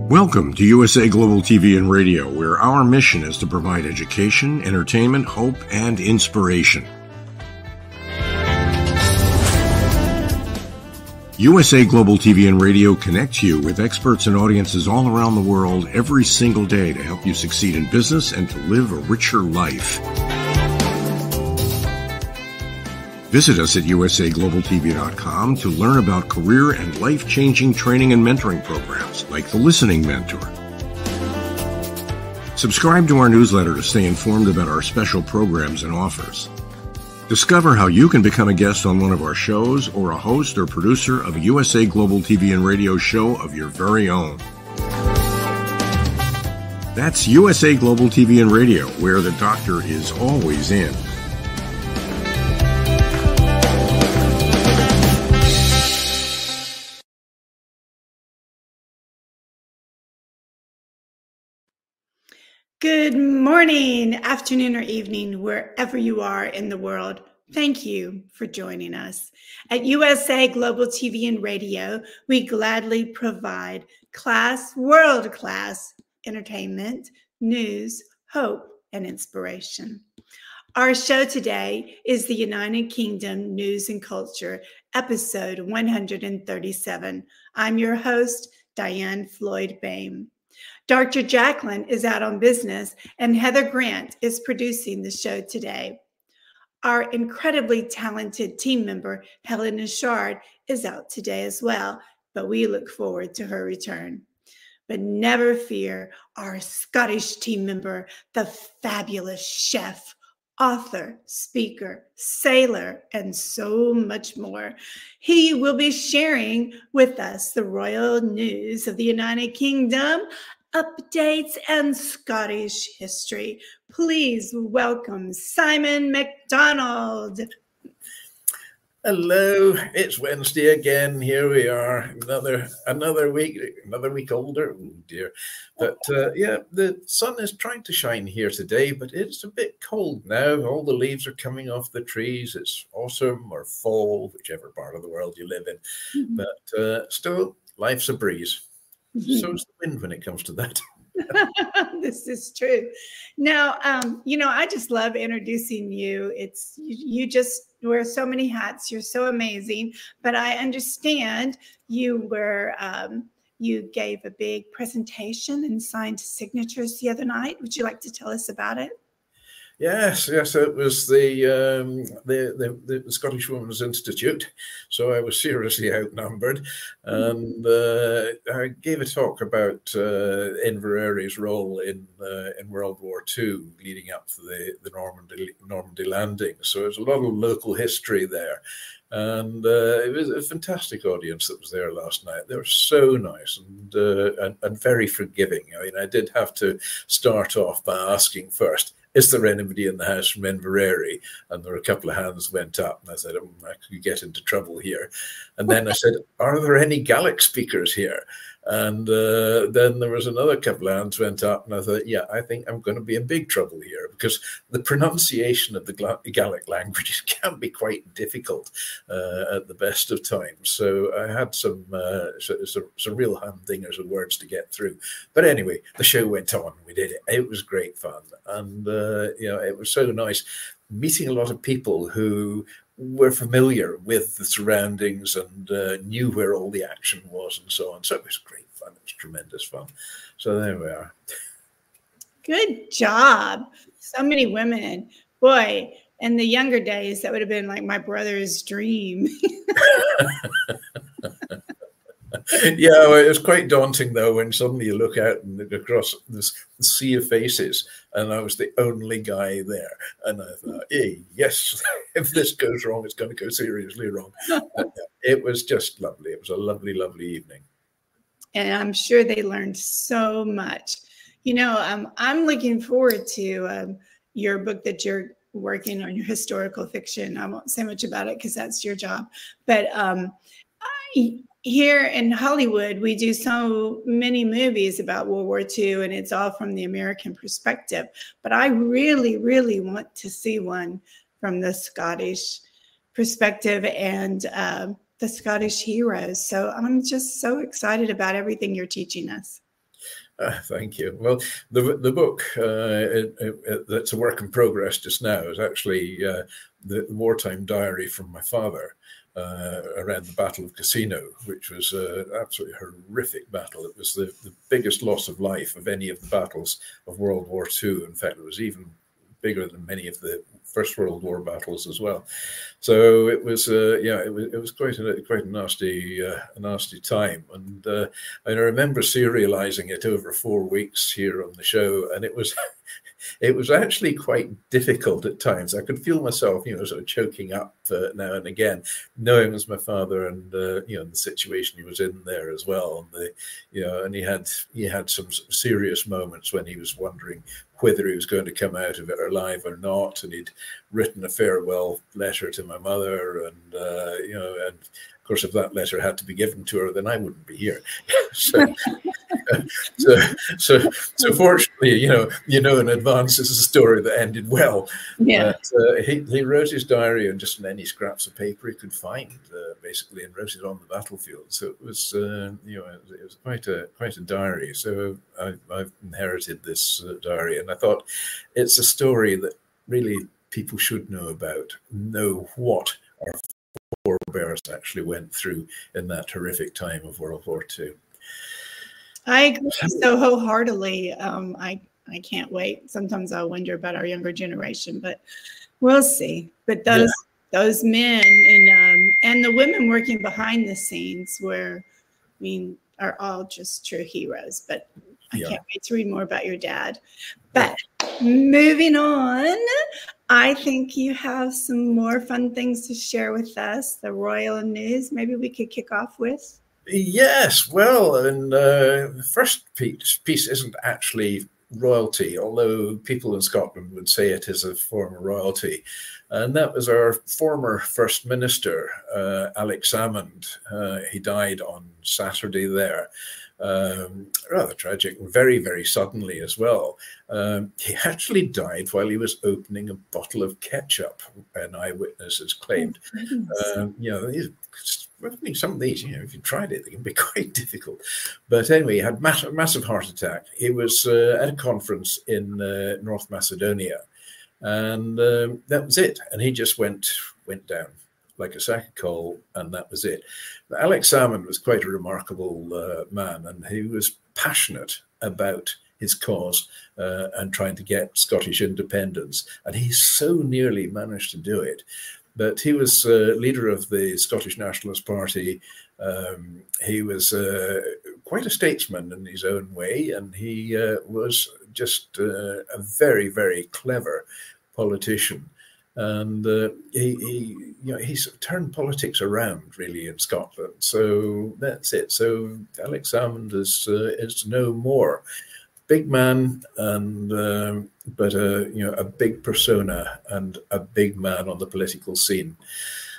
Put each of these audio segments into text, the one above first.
Welcome to USA Global TV and Radio, where our mission is to provide education, entertainment, hope, and inspiration. USA Global TV and Radio connects you with experts and audiences all around the world every single day to help you succeed in business and to live a richer life. Visit us at usaglobaltv.com to learn about career and life-changing training and mentoring programs like the Listening Mentor. Subscribe to our newsletter to stay informed about our special programs and offers. Discover how you can become a guest on one of our shows or a host or producer of a USA Global TV and Radio show of your very own. That's USA Global TV and Radio, where the doctor is always in. Good morning, afternoon, or evening, wherever you are in the world. Thank you for joining us. At USA Global TV and Radio, we gladly provide world-class entertainment, news, hope, and inspiration. Our show today is the United Kingdom News and Culture, episode 137. I'm your host, DIANN Floyd BOEHM. Dr. Jacalyn is out on business, and Heather Grant is producing the show today. Our incredibly talented team member, HELENA CHARD, is out today as well, but we look forward to her return. But never fear, our Scottish team member, the fabulous chef, author, speaker, sailor, and so much more. He will be sharing with us the royal news of the United Kingdom, updates, and Scottish history. Please welcome Simon Macdonald. Hello, it's Wednesday again. Here we are, another week older. Oh dear, but yeah, the sun is trying to shine here today, but it's a bit cold now. All the leaves are coming off the trees. It's autumn or fall, whichever part of the world you live in. But still, life's a breeze. So is the wind when it comes to that. This is true. Now, I just love introducing you. You just wear so many hats. You're so amazing. But I understand you gave a big presentation and signed signatures the other night. Would you like to tell us about it? Yes. It was the Scottish Women's Institute, so I was seriously outnumbered, and I gave a talk about Inverary's role in World War II, leading up to the Normandy landing. So there's a lot of local history there, and it was a fantastic audience that was there last night. They were so nice and very forgiving. I mean, I did have to start off by asking first, is there anybody in the house from Inverary? And there were a couple of hands went up, and I said, I could get into trouble here. And then I said, are there any Gaelic speakers here? And then there was another couple of hands went up, and I thought, yeah, I think I'm going to be in big trouble here, because the pronunciation of the Gaelic languages can be quite difficult at the best of times. So I had some real humdingers of words to get through. But anyway, the show went on. We did it. It was great fun. And, it was so nice meeting a lot of people who were familiar with the surroundings and knew where all the action was and so on. So it was great fun. It was tremendous fun. So there we are. Good job. So many women. Boy, in the younger days, that would have been like my brother's dream. Yeah, well, it was quite daunting, though, when suddenly you look out and look across this sea of faces, and I was the only guy there. And I thought, hey, yes, if this goes wrong, it's going to go seriously wrong. But it was just lovely. It was a lovely, lovely evening. And I'm sure they learned so much. I'm looking forward to your book that you're working on, your historical fiction. I won't say much about it because that's your job. But here in Hollywood, we do so many movies about World War II, and it's all from the American perspective. But I really, really want to see one from the Scottish perspective and the Scottish heroes. So I'm just so excited about everything you're teaching us. Thank you. Well, the book, that's a work in progress just now, is actually the wartime diary from my father around the Battle of Cassino, which was an absolutely horrific battle. It was the biggest loss of life of any of the battles of World War II. In fact, it was even bigger than many of the First World War battles as well. So it was, it was quite a nasty time. And I remember serializing it over 4 weeks here on the show, and it was it was actually quite difficult at times. I could feel myself, sort of choking up now and again, knowing it was my father and the situation he was in there as well. And and he had some serious moments when he was wondering whether he was going to come out of it alive or not. And he'd written a farewell letter to my mother, and and of course, if that letter had to be given to her, then I wouldn't be here. so fortunately, in advance, this is a story that ended well. Yeah. He wrote his diary on just any scraps of paper he could find, basically, and wrote it on the battlefield. So it was, it was quite a diary. So I've inherited this diary, and I thought it's a story that really people should know about, know what our forebears actually went through in that horrific time of World War II. I agree so wholeheartedly. I can't wait. Sometimes I wonder about our younger generation, but we'll see. But those men and the women working behind the scenes are all just true heroes. But I can't wait to read more about your dad. But moving on, I think you have some more fun things to share with us, the royal news. Maybe we could kick off with. Yes, well, and the first piece isn't actually royalty, although people in Scotland would say it is a form of royalty. And that was our former First Minister, Alex Salmond. He died on Saturday there. Rather tragic, very, very suddenly as well. He actually died while he was opening a bottle of ketchup, an eyewitness has claimed. Some of these, if you tried it, they can be quite difficult. But anyway, he had massive heart attack. He was at a conference in North Macedonia, and that was it. And he just went down like a sack of coal, and that was it. But Alex Salmond was quite a remarkable man, and he was passionate about his cause and trying to get Scottish independence. And he so nearly managed to do it. But he was leader of the Scottish Nationalist Party. He was quite a statesman in his own way, and he was just a very, very clever politician. And he sort of turned politics around really in Scotland. So that's it. So Alex Salmond is no more. Big man, and but a big persona and a big man on the political scene.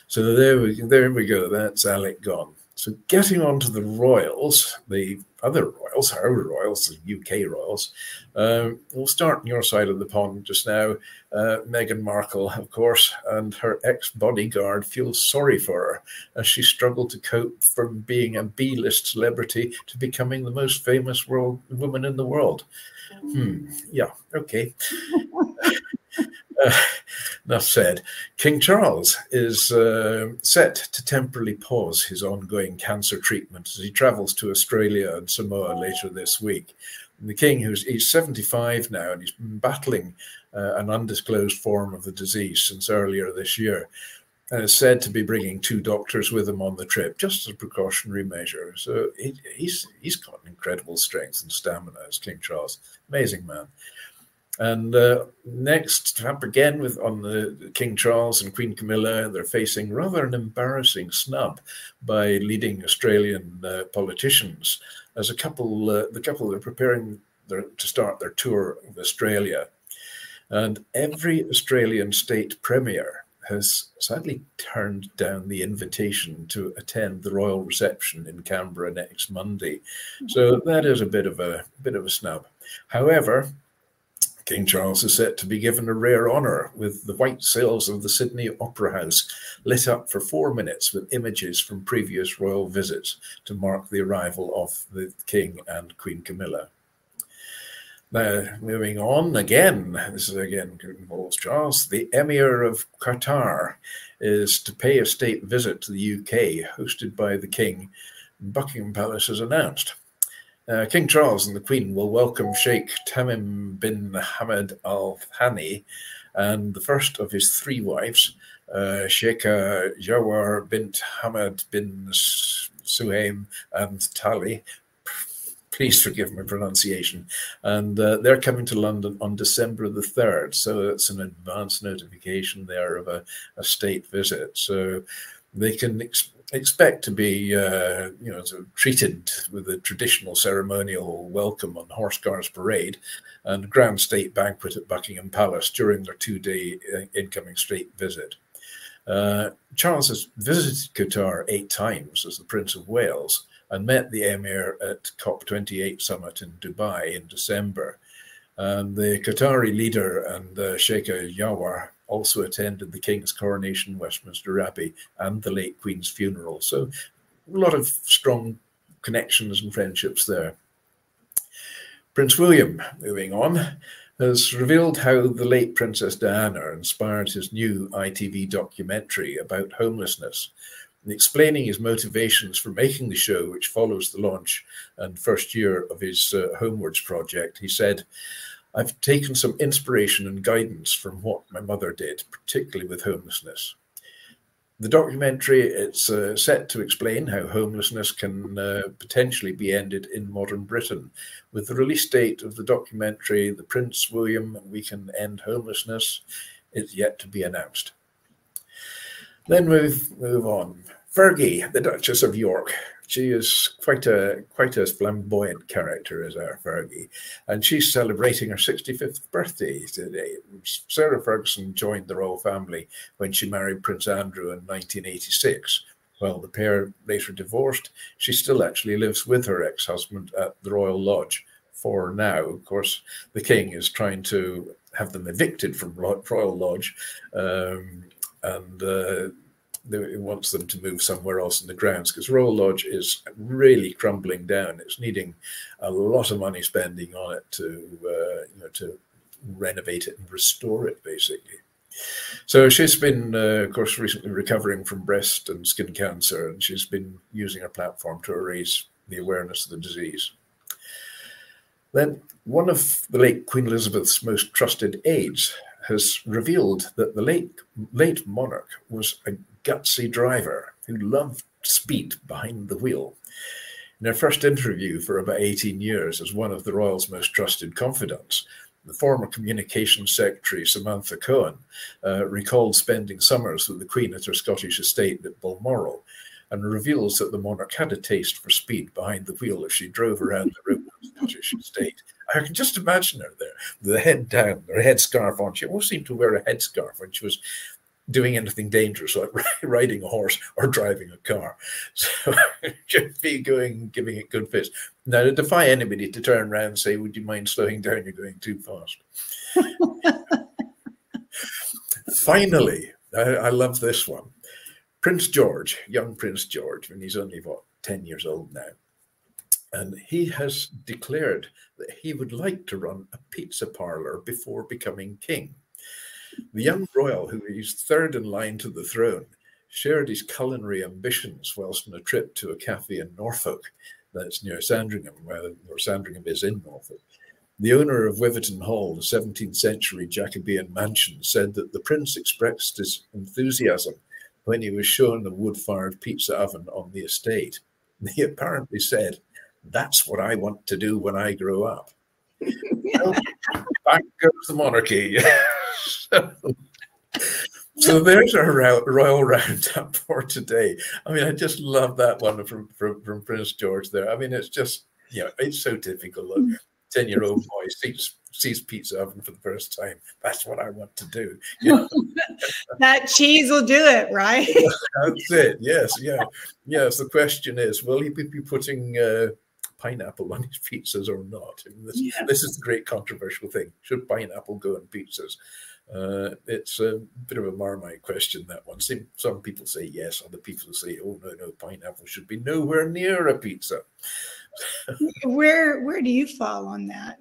So there we go. That's Alec gone. So getting on to the royals, the other royals, our royals, the UK royals. We'll start on your side of the pond just now. Meghan Markle, of course, and her ex-bodyguard feels sorry for her as she struggled to cope from being a B-list celebrity to becoming the most famous woman in the world. Yeah, okay. Enough said. King Charles is set to temporarily pause his ongoing cancer treatment as he travels to Australia and Samoa later this week. And the king, he's 75 now, and he's been battling an undisclosed form of the disease since earlier this year, and is said to be bringing 2 doctors with him on the trip, just as a precautionary measure. So he's got an incredible strength and stamina as King Charles. Amazing man. And next up again on the King Charles and Queen Camilla, they're facing rather an embarrassing snub by leading Australian politicians as the couple are preparing to start their tour of Australia. And every Australian state premier has sadly turned down the invitation to attend the royal reception in Canberra next Monday. So that is a bit of a snub. However, King Charles is set to be given a rare honour with the white sails of the Sydney Opera House lit up for 4 minutes with images from previous royal visits to mark the arrival of the King and Queen Camilla. Now, moving on again, this is again involves Charles. The Emir of Qatar is to pay a state visit to the UK, hosted by the King. Buckingham Palace has announced. King Charles and the Queen will welcome Sheikh Tamim bin Hamad Al Thani and the first of his 3 wives, Sheikha Jawar bint Hamad bin Suhaim and Tali. Please forgive my pronunciation. And they're coming to London on December the 3rd. So it's an advance notification there of a state visit. So they can expect to be sort of treated with a traditional ceremonial welcome on Horse Guards Parade and grand state banquet at Buckingham Palace during their 2-day incoming state visit. Charles has visited Qatar 8 times as the Prince of Wales and met the Emir at COP28 summit in Dubai in December. And the Qatari leader and Sheikha Jawar also attended the King's coronation in Westminster Abbey and the late Queen's funeral. So a lot of strong connections and friendships there. Prince William, moving on, has revealed how the late Princess Diana inspired his new ITV documentary about homelessness. And explaining his motivations for making the show, which follows the launch and first year of his Homewards project, he said, "I've taken some inspiration and guidance from what my mother did, particularly with homelessness." The documentary, it's set to explain how homelessness can potentially be ended in modern Britain. With the release date of the documentary, The Prince William, We Can End Homelessness, is yet to be announced. Then move on. Fergie, the Duchess of York. She is quite a flamboyant character, is our Fergie, and she's celebrating her 65th birthday today. Sarah Ferguson joined the royal family when she married Prince Andrew in 1986. While the pair later divorced, she still actually lives with her ex-husband at the Royal Lodge for now. Of course, the King is trying to have them evicted from Royal Lodge, he wants them to move somewhere else in the grounds because Royal Lodge is really crumbling down. It's needing a lot of money spending on it to renovate it and restore it, basically. So she's been, of course, recently recovering from breast and skin cancer, and she's been using her platform to raise the awareness of the disease. Then one of the late Queen Elizabeth's most trusted aides has revealed that the late monarch was a gutsy driver who loved speed behind the wheel. In her first interview for about 18 years as one of the royal's most trusted confidants, the former Communications Secretary Samantha Cohen recalled spending summers with the Queen at her Scottish estate at Balmoral, and reveals that the monarch had a taste for speed behind the wheel as she drove around the room of the Scottish estate. I can just imagine her there, with the head down, her headscarf on. She always seemed to wear a headscarf when she was doing anything dangerous, like riding a horse or driving a car. So just be giving it good fist. Now, to defy anybody to turn around and say, "Would you mind slowing down? You're going too fast." Finally, I love this one. Prince George, young Prince George, and he's only, 10 years old now. And he has declared that he would like to run a pizza parlor before becoming king. The young royal, who is third in line to the throne, shared his culinary ambitions whilst on a trip to a cafe in Norfolk. That's near Sandringham, where Sandringham is in Norfolk. The owner of Wiverton Hall, the 17th century Jacobean mansion, said that the prince expressed his enthusiasm when he was shown a wood-fired pizza oven on the estate. He apparently said, "That's what I want to do when I grow up." Well, back goes the monarchy. So there's our royal roundup for today. I mean, I just love that one from Prince George there. I mean, it's just, it's so typical. Look, 10-year-old boy sees pizza oven for the first time. That's what I want to do. That cheese will do it, right? That's it. Yes. Yeah. Yes. The question is, will he be putting pineapple on his pizzas or not? I mean, this is the great controversial thing. Should pineapple go on pizzas? It's a bit of a Marmite question, that one. Some people say yes, other people say, "Oh, no, pineapple should be nowhere near a pizza." Where do you fall on that?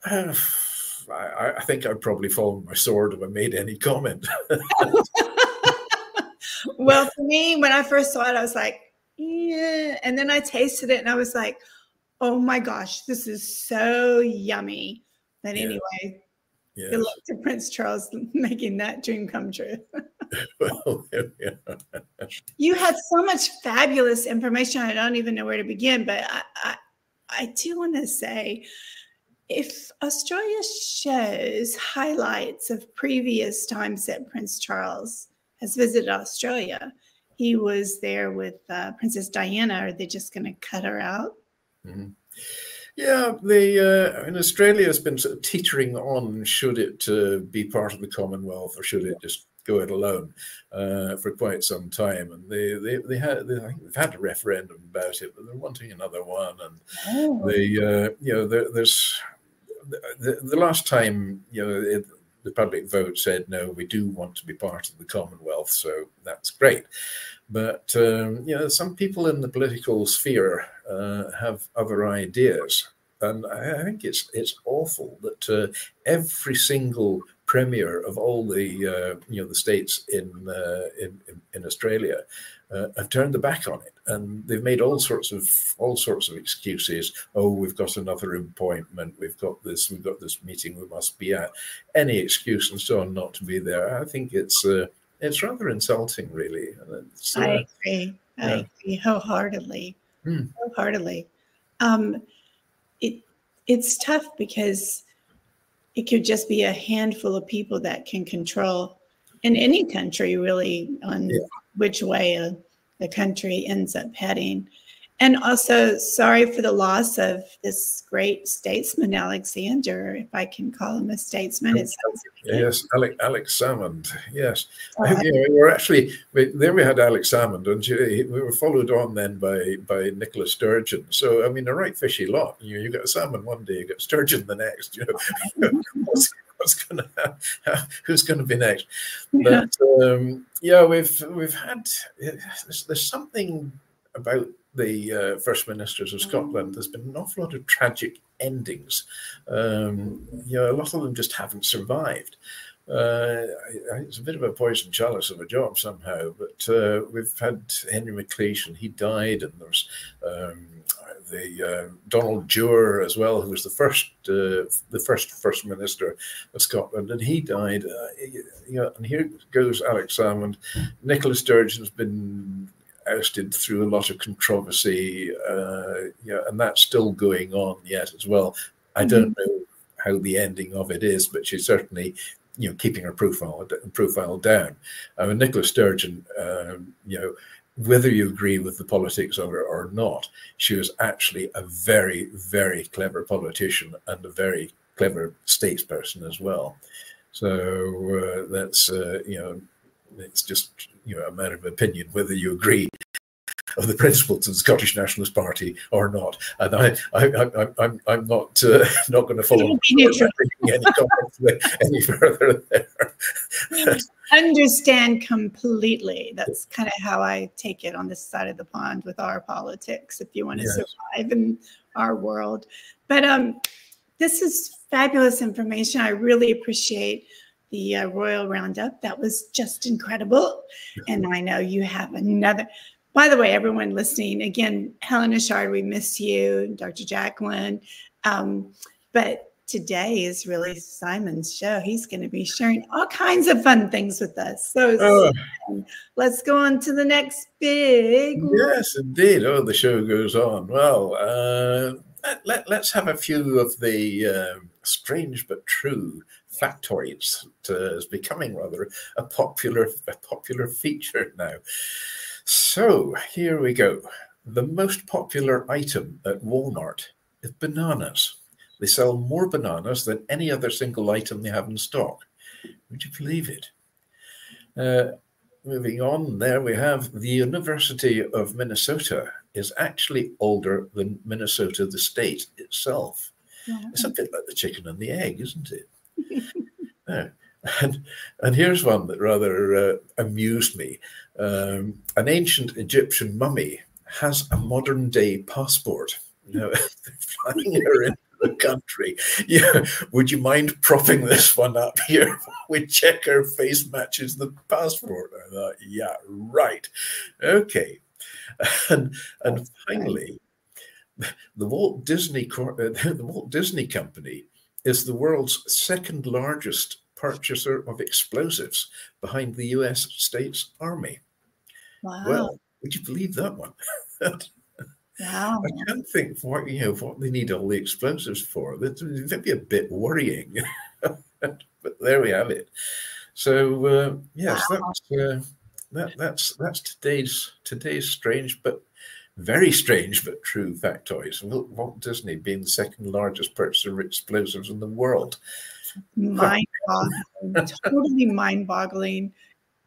I think I'd probably fall on my sword if I made any comment. Well, for me, when I first saw it, I was like, yeah. And then I tasted it and I was like, oh my gosh, this is so yummy. But anyway, yes. good luck to Prince Charles making that dream come true. Well, yeah. You had so much fabulous information. I don't even know where to begin, but I do want to say, if Australia shows highlights of previous times that Prince Charles has visited Australia, he was there with Princess Diana. Are they just going to cut her out? Mm-hmm. Yeah, in Australia has been sort of teetering on, should it be part of the Commonwealth or should it just go it alone for quite some time. And they've had a referendum about it, but they're wanting another one. And there's the last time, the public vote said, no, we do want to be part of the Commonwealth. So that's great. But, some people in the political sphere have other ideas. And I think it's awful that every single premier of all the the states in Australia have turned their back on it, and they've made all sorts of excuses. Oh, we've got another appointment. We've got this meeting we must be at. Any excuse and so on not to be there. I think it's rather insulting, really. I agree. I agree wholeheartedly. Wholeheartedly. It's tough because it could just be a handful of people that can control in any country, really, on which way the country ends up heading. And also, sorry for the loss of this great statesman, Alexander, if I can call him a statesman. Yes, Alex Salmond, yes. We're actually, there we had Alex Salmond, and we were followed on then by Nicola Sturgeon. So, I mean, a right fishy lot. You got Salmond one day, you got Sturgeon the next. Who's going to be next? But we've had, there's something about the First Ministers of Scotland. There's been an awful lot of tragic endings. A lot of them just haven't survived. It's a bit of a poison chalice of a job somehow, but we've had Henry McLeish, and he died, and there's Donald Dewar as well, who was the first Minister of Scotland, and he died. And here goes Alex Salmond. Nicola Sturgeon's been ousted through a lot of controversy, and that's still going on yet as well. I don't know how the ending of it is, but she's certainly, keeping her profile down. I mean, Nicola Sturgeon, whether you agree with the politics of her or not, she was actually a very, very clever politician and a very clever statesperson as well. So that's it's just a matter of opinion whether you agree of the principles of the Scottish Nationalist Party or not. And I'm not going to follow any comments any further there. Understand completely. That's kind of how I take it on this side of the pond with our politics, if you want to survive in our world. But this is fabulous information. I really appreciate the Royal Roundup. That was just incredible. And I know you have another. By the way, everyone listening, again, Helena CHARD, we miss you, Dr. Jacalyn. But today is really Simon's show. He's going to be sharing all kinds of fun things with us. So let's go on to the next big one. Yes, indeed. Oh, the show goes on. Well, let's have a few of the strange but true factoids. It's becoming rather a popular feature now. So here we go. The most popular item at Walmart is bananas. They sell more bananas than any other single item they have in stock. Would you believe it? Moving on, there we have the University of Minnesota is actually older than Minnesota, the state itself. Yeah. It's a bit like the chicken and the egg, isn't it? And here's one that rather amused me. An ancient Egyptian mummy has a modern day passport. Flying her in the country. Yeah, would you mind propping this one up here? We check her face matches the passport. I thought, yeah, right. Okay. And finally, the Walt Disney Company is the world's second largest purchaser of explosives behind the US States Army. Wow. Well, would you believe that one? Wow. I can't think what they need all the explosives for. That'd be a bit worrying. But there we have it. So yes, wow. That's today's strange but very strange but true factoids. Walt Disney being the second largest purchaser of explosives in the world. Mind-boggling, totally mind-boggling.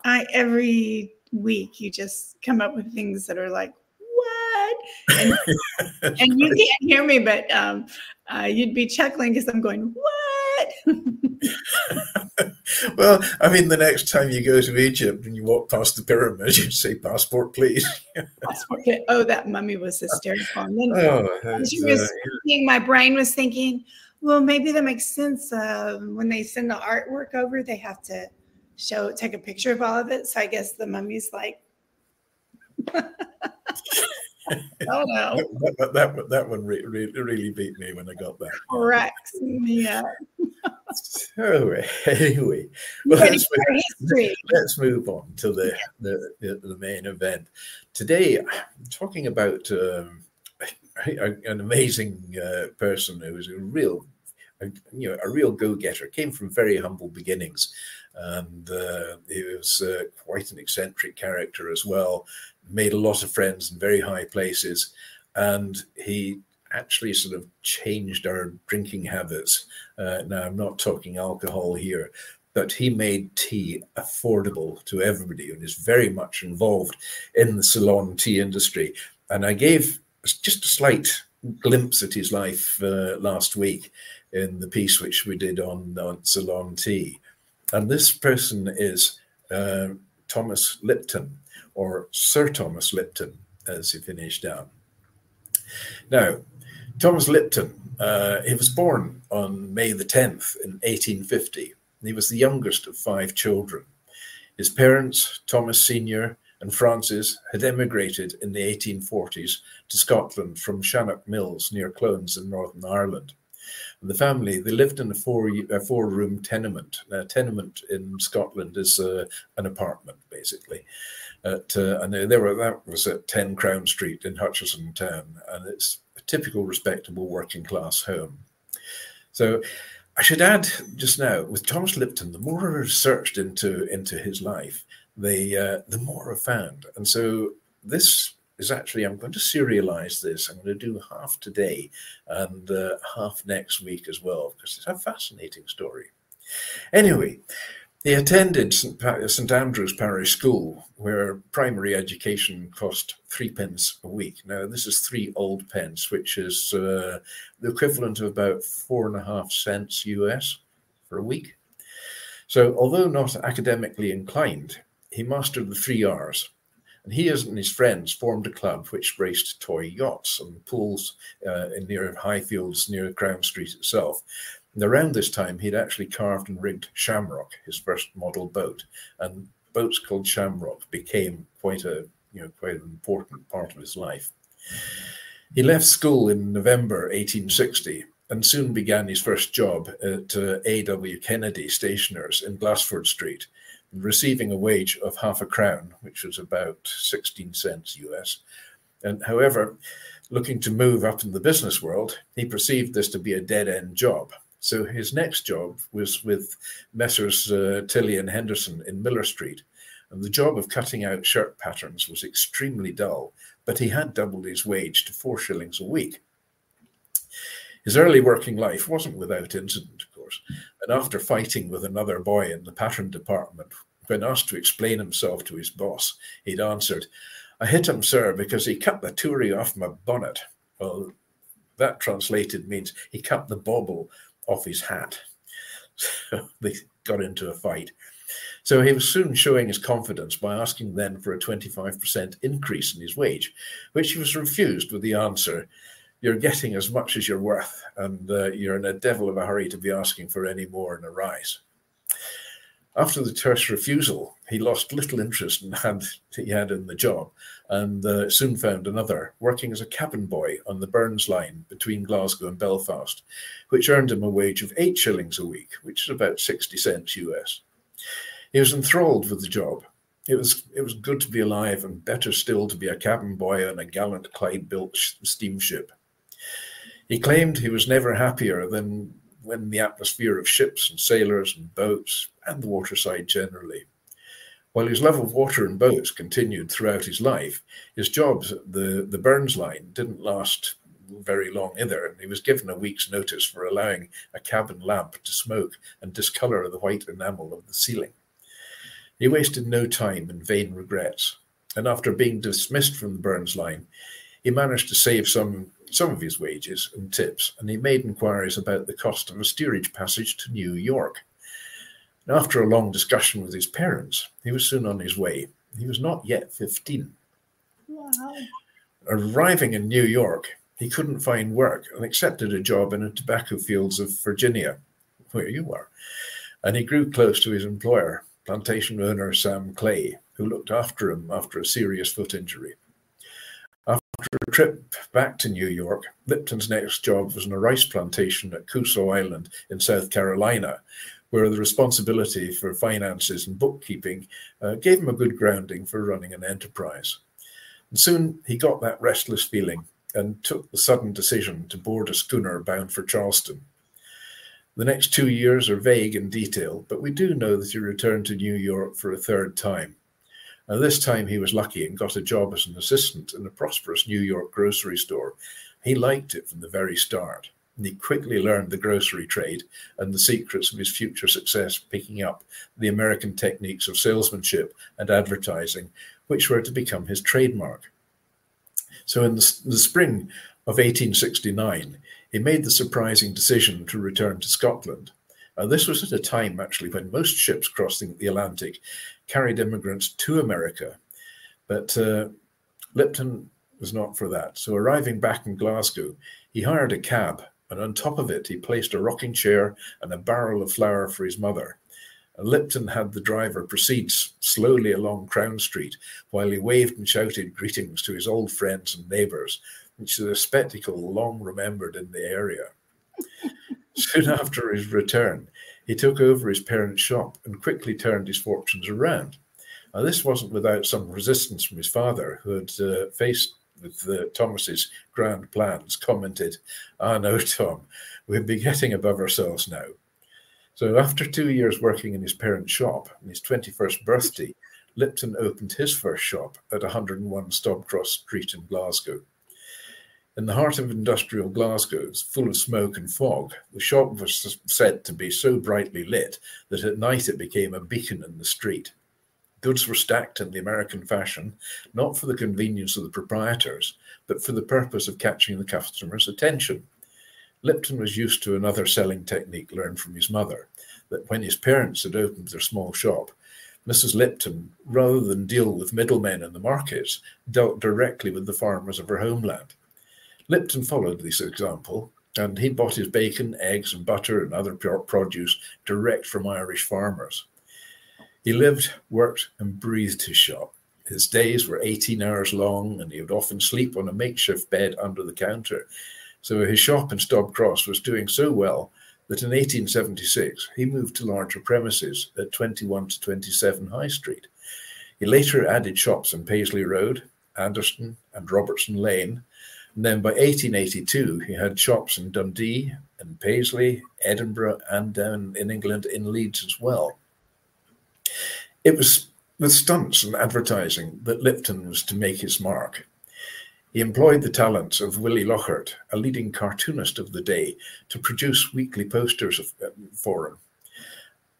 Every week you just come up with things that are like, what? And, and you can't hear me, but you'd be chuckling because I'm going, what? Well, I mean, the next time you go to Egypt and you walk past the pyramids, you say, passport, please. Passport. Oh, that mummy was hysterical. And then as you were speaking, my brain was thinking, well, maybe that makes sense. When they send the artwork over, they have to take a picture of all of it. So I guess the mummy's like, oh no. That one really beat me when I got that. Correct. Yeah. So anyway, well, let's move on to the main event. Today, I'm talking about an amazing person who was a real go-getter. Came from very humble beginnings, and he was quite an eccentric character as well. Made a lot of friends in very high places, and he actually sort of changed our drinking habits. Now, I'm not talking alcohol here, but he made tea affordable to everybody and is very much involved in the Ceylon tea industry. And I gave just a slight glimpse at his life last week in the piece which we did on Ceylon tea. And this person is Thomas Lipton, or Sir Thomas Lipton, as he finished down. Now, Thomas Lipton, he was born on May the 10th in 1850. He was the youngest of 5 children. His parents, Thomas Sr. and Francis, had emigrated in the 1840s to Scotland from Shannock Mills near Clones in Northern Ireland. And the family, they lived in a four-room tenement. A tenement in Scotland is an apartment, basically. And that was at 10 Crown Street in Hutchison Town, and it's a typical respectable working class home. So I should add just now, with Thomas Lipton, the more I researched into his life, the more I found. And so this is actually, I'm going to serialize this. I'm going to do half today and half next week as well, because it's a fascinating story. Anyway, he attended St Andrew's Parish School, where primary education cost 3p a week. Now, this is 3 old pence, which is the equivalent of about 4.5 cents US for a week. So, although not academically inclined, he mastered the 3 R's. And he and his friends formed a club which raced toy yachts on pools near Highfields, near Crown Street itself. And around this time, he'd actually carved and rigged Shamrock, his first model boat, and boats called Shamrock became quite an important part of his life. He left school in November 1860 and soon began his first job at A.W. Kennedy Stationers in Glassford Street, receiving a wage of ½ a crown, which was about 16 cents US. And however, looking to move up in the business world, he perceived this to be a dead-end job. So his next job was with Messrs. Tilley and Henderson in Miller Street. And the job of cutting out shirt patterns was extremely dull, but he had doubled his wage to 4 shillings a week. His early working life wasn't without incident, of course. And after fighting with another boy in the pattern department, when asked to explain himself to his boss, he'd answered, "I hit him, sir, because he cut the toorie off my bonnet." Well, that translated means he cut the bauble off his hat. So they got into a fight. So he was soon showing his confidence by asking then for a 25% increase in his wage, which he was refused with the answer, you're getting as much as you're worth, and you're in a devil of a hurry to be asking for any more in a rise. After the terse refusal, he lost little interest he had in the job, and soon found another, working as a cabin boy on the Burns line between Glasgow and Belfast, which earned him a wage of 8 shillings a week, which is about 60 cents US. He was enthralled with the job. It was good to be alive, and better still to be a cabin boy on a gallant Clyde-built steamship. He claimed he was never happier than when the atmosphere of ships and sailors and boats and the waterside generally. While his love of water and boats continued throughout his life, his jobs at the Burns line didn't last very long either, and he was given a week's notice for allowing a cabin lamp to smoke and discolour the white enamel of the ceiling. He wasted no time in vain regrets, and after being dismissed from the Burns line, he managed to save some of his wages and tips, and he made inquiries about the cost of a steerage passage to New York. And after a long discussion with his parents, he was soon on his way. He was not yet 15. Wow. Arriving in New York, he couldn't find work and accepted a job in the tobacco fields of Virginia, where you were. And he grew close to his employer, plantation owner Sam Clay, who looked after him after a serious foot injury. After a trip back to New York, Lipton's next job was on a rice plantation at Cusco Island in South Carolina, where the responsibility for finances and bookkeeping gave him a good grounding for running an enterprise. And soon he got that restless feeling and took the sudden decision to board a schooner bound for Charleston. The next 2 years are vague in detail, but we do know that he returned to New York for a third time. This time he was lucky and got a job as an assistant in a prosperous New York grocery store. He liked it from the very start, and he quickly learned the grocery trade and the secrets of his future success, picking up the American techniques of salesmanship and advertising, which were to become his trademark. So in the spring of 1869, he made the surprising decision to return to Scotland. This was at a time, actually, when most ships crossing the Atlantic carried immigrants to America. But Lipton was not for that. So arriving back in Glasgow, he hired a cab, and on top of it, he placed a rocking chair and a barrel of flour for his mother. And Lipton had the driver proceed slowly along Crown Street while he waved and shouted greetings to his old friends and neighbours, which is a spectacle long remembered in the area. Soon after his return, he took over his parents' shop and quickly turned his fortunes around. Now, this wasn't without some resistance from his father, who had faced with Thomas's grand plans, commented, "Ah, no, Tom, we'll be getting above ourselves now." So after 2 years working in his parents' shop, on his 21st birthday, Lipton opened his first shop at 101 Stobcross Street in Glasgow. In the heart of industrial Glasgow, full of smoke and fog, the shop was said to be so brightly lit that at night it became a beacon in the street. Goods were stacked in the American fashion, not for the convenience of the proprietors, but for the purpose of catching the customer's attention. Lipton was used to another selling technique learned from his mother, that when his parents had opened their small shop, Mrs. Lipton, rather than deal with middlemen in the markets, dealt directly with the farmers of her homeland. Lipton followed this example, and he bought his bacon, eggs, and butter and other produce direct from Irish farmers. He lived, worked, and breathed his shop. His days were 18 hours long, and he would often sleep on a makeshift bed under the counter. So his shop in Stobcross was doing so well that in 1876 he moved to larger premises at 21 to 27 High Street. He later added shops on Paisley Road, Anderston, and Robertson Lane. And then by 1882, he had shops in Dundee and Paisley, Edinburgh, and down in England in Leeds as well. It was with stunts and advertising that Lipton was to make his mark. He employed the talents of Willie Lochart, a leading cartoonist of the day, to produce weekly posters for him.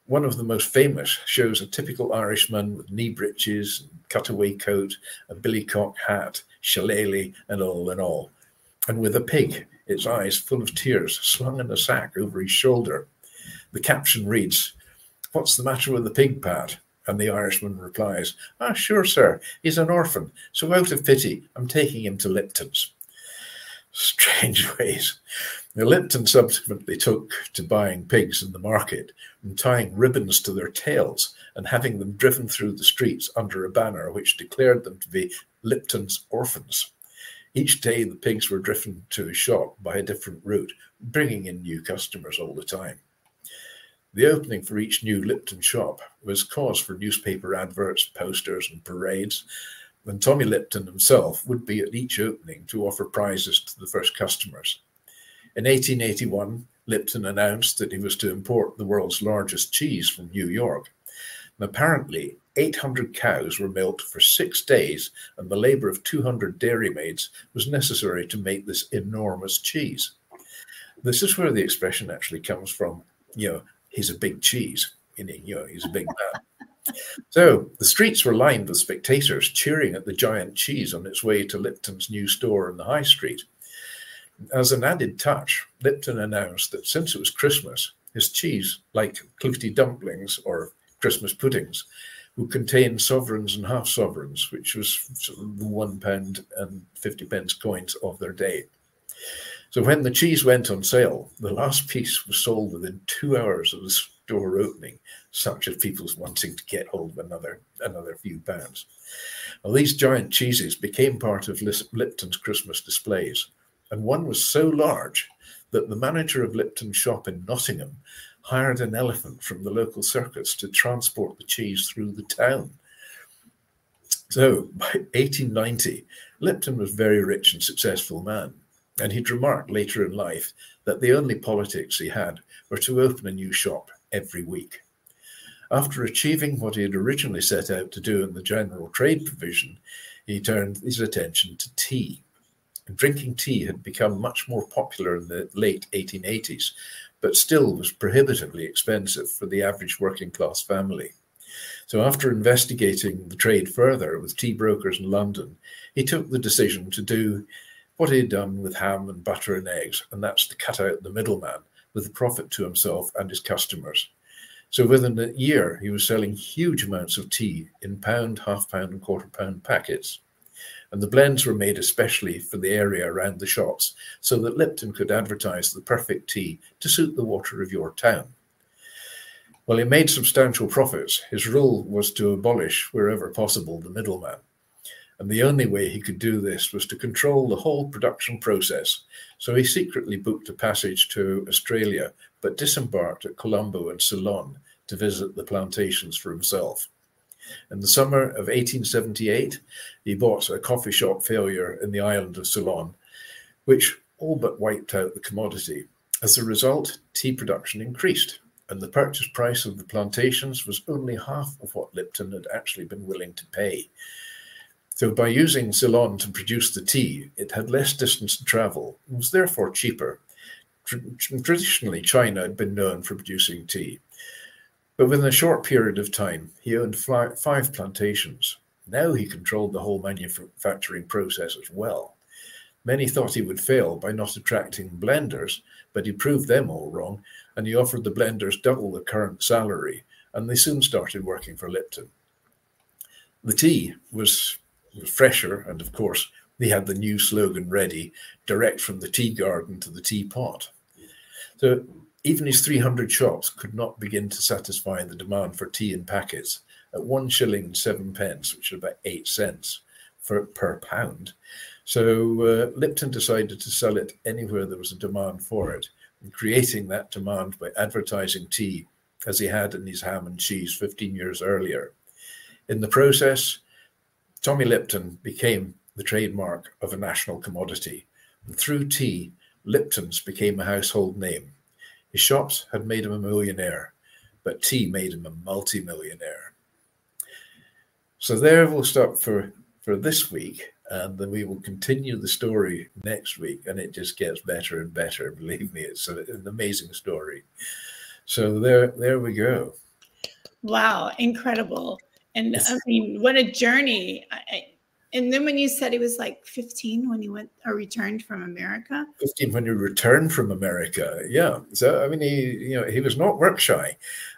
One of the most famous shows a typical Irishman with knee breeches, cutaway coat, a billycock hat, shillelagh, and all, and with a pig, its eyes full of tears, slung in a sack over his shoulder. The caption reads, "What's the matter with the pig, Pat?" And the Irishman replies, "Ah, sure, sir, he's an orphan, so out of pity, I'm taking him to Lipton's." strange ways. Now, Lipton subsequently took to buying pigs in the market and tying ribbons to their tails and having them driven through the streets under a banner which declared them to be Lipton's orphans. Each day the pigs were driven to a shop by a different route, bringing in new customers all the time. The opening for each new Lipton shop was cause for newspaper adverts, posters and parades, and Tommy Lipton himself would be at each opening to offer prizes to the first customers. In 1881, Lipton announced that he was to import the world's largest cheese from New York. And apparently, 800 cows were milked for 6 days, and the labor of 200 dairymaids was necessary to make this enormous cheese. This is where the expression actually comes from, he's a big cheese, he's a big man. So the streets were lined with spectators cheering at the giant cheese on its way to Lipton's new store in the high street. As an added touch, Lipton announced that since it was Christmas, his cheese, like clouty dumplings or Christmas puddings, would contain sovereigns and half sovereigns, which was sort of the £1 and 50p coins of their day. So when the cheese went on sale, the last piece was sold within 2 hours of the store opening, such as people's wanting to get hold of another few pounds. Well, these giant cheeses became part of Lipton's Christmas displays, and one was so large that the manager of Lipton's shop in Nottingham hired an elephant from the local circus to transport the cheese through the town. So by 1890, Lipton was a very rich and successful man, and he'd remarked later in life that the only politics he had were to open a new shop every week. After achieving what he had originally set out to do in the general trade provision, he turned his attention to tea. Drinking tea had become much more popular in the late 1880s, but still was prohibitively expensive for the average working class family. So after investigating the trade further with tea brokers in London, he took the decision to do what he had done with ham and butter and eggs, and that's to cut out the middleman with a profit to himself and his customers. So within a year, he was selling huge amounts of tea in £1, £half-pound and £quarter-pound packets. And the blends were made especially for the area around the shops so that Lipton could advertise the perfect tea to suit the water of your town. While he made substantial profits, his rule was to abolish, wherever possible, the middleman. And the only way he could do this was to control the whole production process. So he secretly booked a passage to Australia, but disembarked at Colombo and Ceylon to visit the plantations for himself. In the summer of 1878, he bought a coffee shop failure in the island of Ceylon, which all but wiped out the commodity. As a result, tea production increased, and the purchase price of the plantations was only half of what Lipton had actually been willing to pay. So by using Ceylon to produce the tea, it had less distance to travel and was therefore cheaper. Traditionally, China had been known for producing tea. But within a short period of time, he owned 5 plantations. Now he controlled the whole manufacturing process as well. Many thought he would fail by not attracting blenders, but he proved them all wrong, and he offered the blenders double the current salary, and they soon started working for Lipton. The tea was fresher, and of course, he had the new slogan ready, direct from the tea garden to the teapot. So even his 300 shops could not begin to satisfy the demand for tea in packets at 1 shilling and 7p, which is about 8 cents per pound. So Lipton decided to sell it anywhere there was a demand for it, and creating that demand by advertising tea as he had in his ham and cheese 15 years earlier. In the process, Tommy Lipton became the trademark of a national commodity, and through tea, Lipton's became a household name. His shops had made him a millionaire, but tea made him a multi-millionaire. So there we'll stop for this week, and then we will continue the story next week, and it just gets better and better. Believe me, it's an amazing story. So there we go. Wow, incredible. And I mean, what a journey. And then when you said he was like 15 when he went or returned from America. 15 when he returned from America, yeah. So I mean, he was not work shy,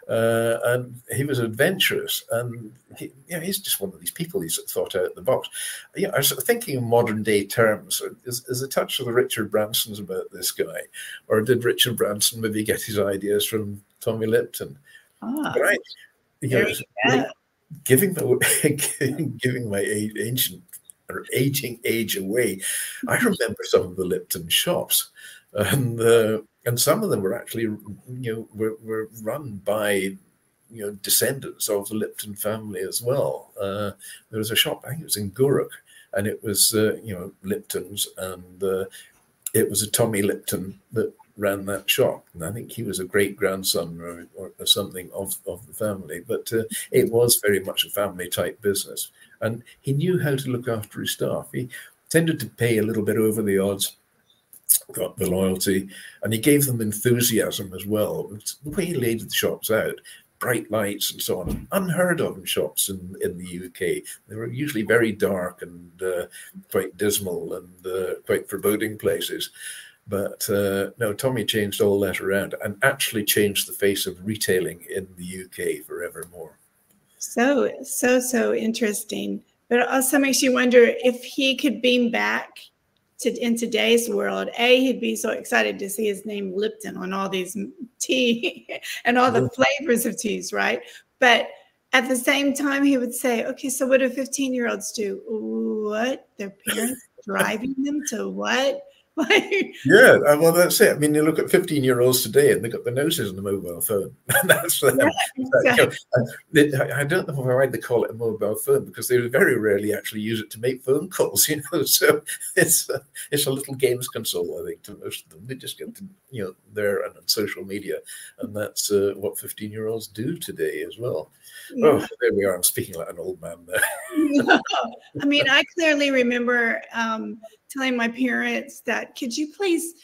and he was adventurous, and he's just one of these people who's thought out the box. Yeah, I was thinking in modern day terms. Is a touch of the Richard Bransons about this guy, or did Richard Branson maybe get his ideas from Tommy Lipton? Ah, Right. Giving my aging age away, I remember some of the Lipton shops, and some of them were actually were run by descendants of the Lipton family as well. There was a shop, I think it was in Gourock, and it was Lipton's, and it was a Tommy Lipton that ran that shop, and I think he was a great grandson or something of the family. But it was very much a family type business, and he knew how to look after his staff. He tended to pay a little bit over the odds, got the loyalty, and he gave them enthusiasm as well. The way he laid the shops out, bright lights and so on, unheard of in shops in the UK. They were usually very dark and quite dismal and quite foreboding places. But no, Tommy changed all that around and actually changed the face of retailing in the UK forevermore. So interesting. But it also makes you wonder if he could beam back in today's world. He'd be so excited to see his name Lipton on all these tea and all the flavors of teas, right? But at the same time, he would say, okay, so what do 15-year-olds do? What? Their parents driving them to what? Yeah, well, that's it. I mean, you look at 15-year-olds today, and they got their noses on the mobile phone. That's exactly. I don't know why they call it a mobile phone, because they very rarely actually use it to make phone calls. So it's a little games console, I think, to most of them. They just get to, there and on social media, and that's what 15-year-olds do today as well. Yeah. Oh, there we are. I'm speaking like an old man there. No. I mean, I clearly remember telling my parents that, could you please,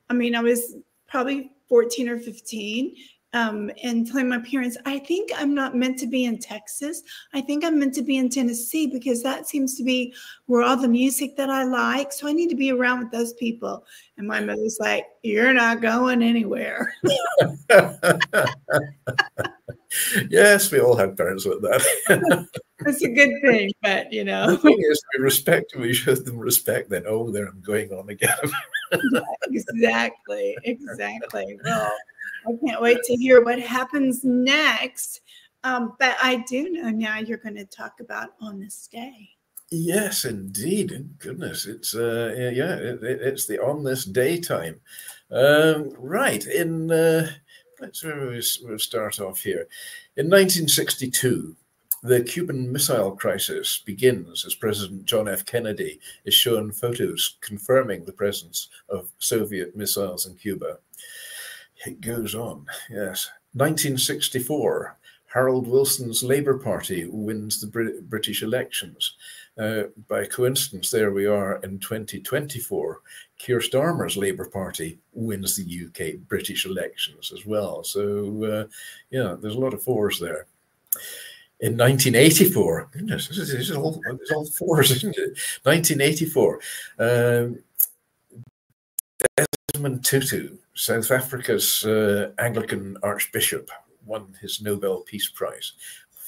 I mean, I was probably 14 or 15, and telling my parents, I think I'm not meant to be in Texas. I think I'm meant to be in Tennessee, because that seems to be where all the music that I like. So I need to be around with those people. And my mother's like, you're not going anywhere. Yes, we all had parents like that. That's a good thing, but The thing is, we show them respect, then, oh, there I'm going on again. Yeah, exactly. Well, I can't wait to hear what happens next. But I do know now you're going to talk about On This Day. Yes, indeed. Goodness, it's it's the On This Day time. Right, we'll start off here. In 1962, the Cuban Missile Crisis begins as President John F. Kennedy is shown photos confirming the presence of Soviet missiles in Cuba. It goes on, yes. 1964, Harold Wilson's Labour Party wins the British elections. By coincidence, there we are in 2024. Keir Starmer's Labour Party wins the UK British elections as well. So, there's a lot of fours there. In 1984, goodness, this is all fours, isn't it? 1984, Desmond Tutu, South Africa's Anglican Archbishop, won his Nobel Peace Prize.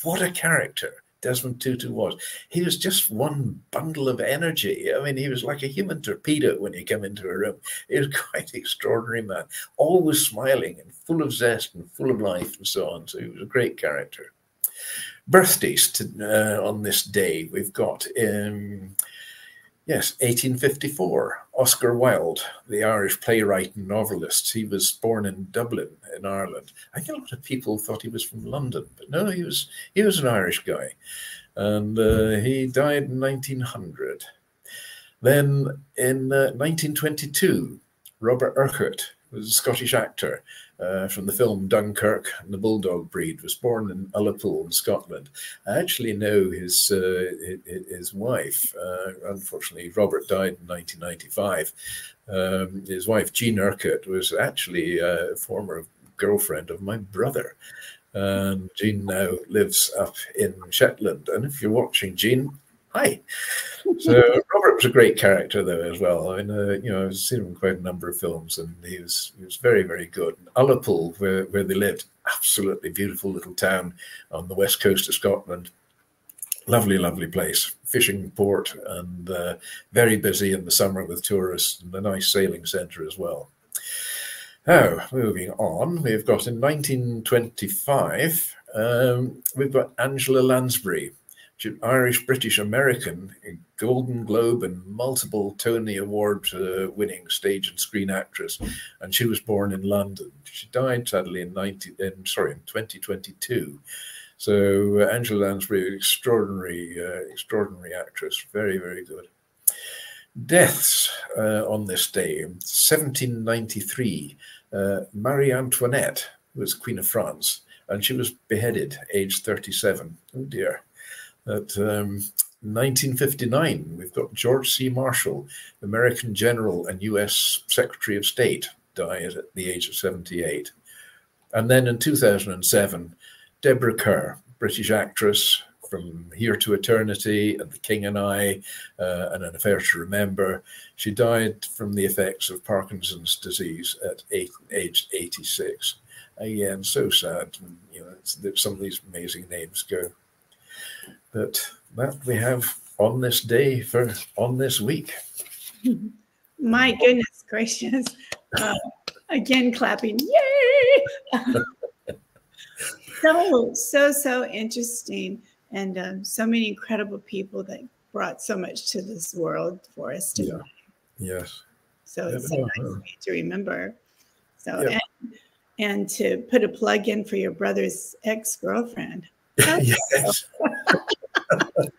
What a character Desmond Tutu was. He was just one bundle of energy. I mean, he was like a human torpedo when he came into a room. He was quite an extraordinary man, always smiling and full of zest and full of life and so on. So he was a great character. Birthdays on this day, we've got 1854, Oscar Wilde, the Irish playwright and novelist. He was born in Dublin in Ireland. I think a lot of people thought he was from London, but no, he was an Irish guy, and he died in 1900. Then in 1922, Robert Urquhart was a Scottish actor from the film Dunkirk and the Bulldog Breed, was born in Ullapool in Scotland. I actually know his wife. Unfortunately, Robert died in 1995. His wife, Jean Urquhart, was actually a former girlfriend of my brother. And Jean now lives up in Shetland. And if you're watching, Jean, Hi. So Robert was a great character, though, as well. I mean, you know, I've seen him in quite a number of films, and he was very, very good. Ullapool, where they lived, absolutely beautiful little town on the west coast of Scotland. Lovely, lovely place, fishing port, and very busy in the summer with tourists, and a nice sailing centre as well. Now, moving on, we've got in 1925, we've got Angela Lansbury. She's an Irish-British-American, Golden Globe and multiple Tony Award winning stage and screen actress, and she was born in London. She died sadly in 2022. So Angela Lansbury, extraordinary actress, very, very good. Deaths on this day: 1793, Marie Antoinette was Queen of France, and she was beheaded, aged 37. Oh dear. At 1959, we've got George C. Marshall, American general and US Secretary of State, died at the age of 78. And then in 2007, Deborah Kerr, British actress from Here to Eternity and The King and I, and An Affair to Remember. She died from the effects of Parkinson's disease at age 86. Again, so sad. You know, some of these amazing names go. But that we have on this day for on this week. My goodness gracious. Again, clapping. Yay! So interesting. And so many incredible people that brought so much to this world for us today. Yeah. Yes. So it's so nice to remember. So, yeah. And to put a plug in for your brother's ex-girlfriend. Yes.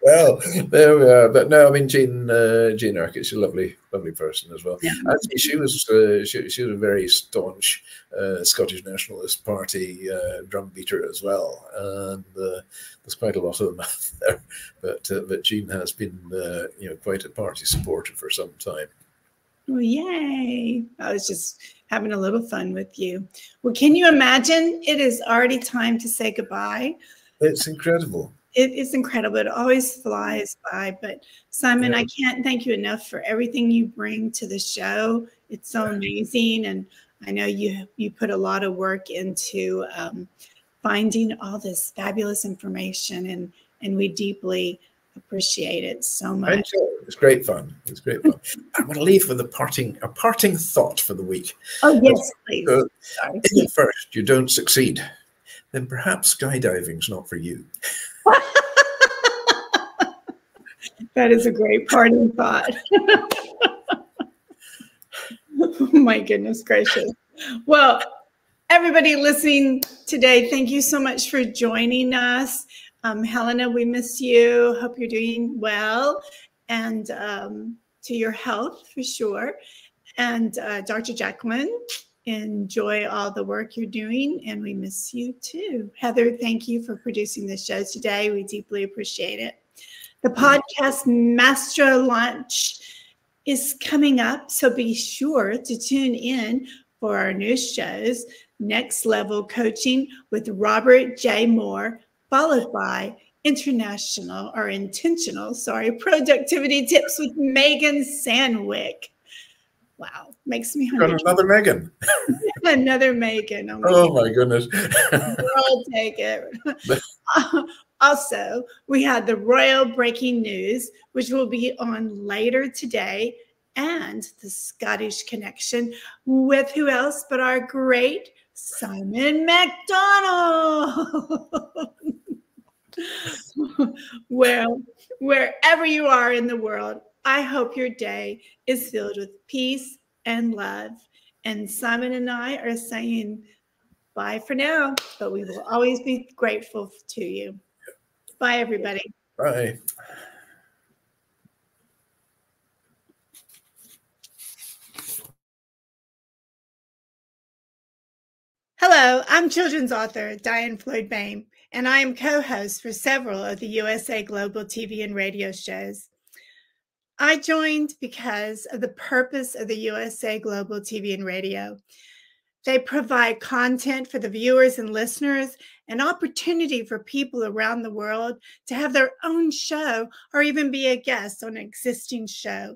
Well, there we are. But no, I mean, Jean Urquhart's a lovely person as well. Yeah. Actually, she was a very staunch Scottish Nationalist Party drum beater as well, and there's quite a lot of them out there. But Jean has been, you know, quite a party supporter for some time. Oh, yay! I was just having a little fun with you. Well, can you imagine? It is already time to say goodbye. It's incredible. It is incredible. It always flies by. But Simon, I can't thank you enough for everything you bring to the show. It's so amazing. And I know you put a lot of work into finding all this fabulous information, and we deeply appreciate it so much. It's great fun. It's great fun. I'm going to leave with a parting thought for the week. Oh, yes, please. If at first you don't succeed, then perhaps skydiving's not for you. That is a great parting thought. My goodness gracious. Well, everybody listening today, thank you so much for joining us. Helena, we miss you. Hope you're doing well, and to your health for sure. And Dr. Jacalyn, enjoy all the work you're doing, and we miss you too. Heather, thank you for producing the show today. We deeply appreciate it. The podcast Master Lunch is coming up, so be sure to tune in for our new shows, Next Level Coaching with Robert J. Moore, followed by intentional productivity tips with Megan Sandwick. Wow, makes me hungry. Got another Megan. Another Megan. Oh my goodness. I'll take it. Also, we had the Royal Breaking News, which will be on later today, and the Scottish Connection with who else but our great Simon Macdonald. Well, wherever you are in the world, I hope your day is filled with peace and love. And Simon and I are saying bye for now, but we will always be grateful to you. Bye, everybody. Bye. Hello, I'm children's author DIANN FLOYD, and I am co-host for several of the USA Global TV and radio shows. I joined because of the purpose of the USA Global TV and radio, They provide content for the viewers and listeners, an opportunity for people around the world to have their own show or even be a guest on an existing show.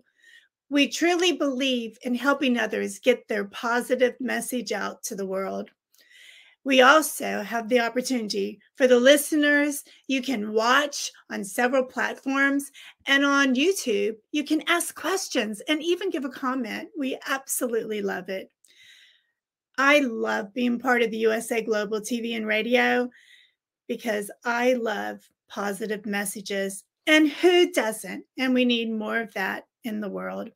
We truly believe in helping others get their positive message out to the world. We also have the opportunity for the listeners. You can watch on several platforms, and on YouTube, you can ask questions and even give a comment. We absolutely love it. I love being part of the USA Global TV and Radio because I love positive messages, and who doesn't? And we need more of that in the world.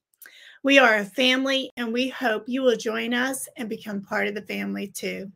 We are a family, and we hope you will join us and become part of the family too.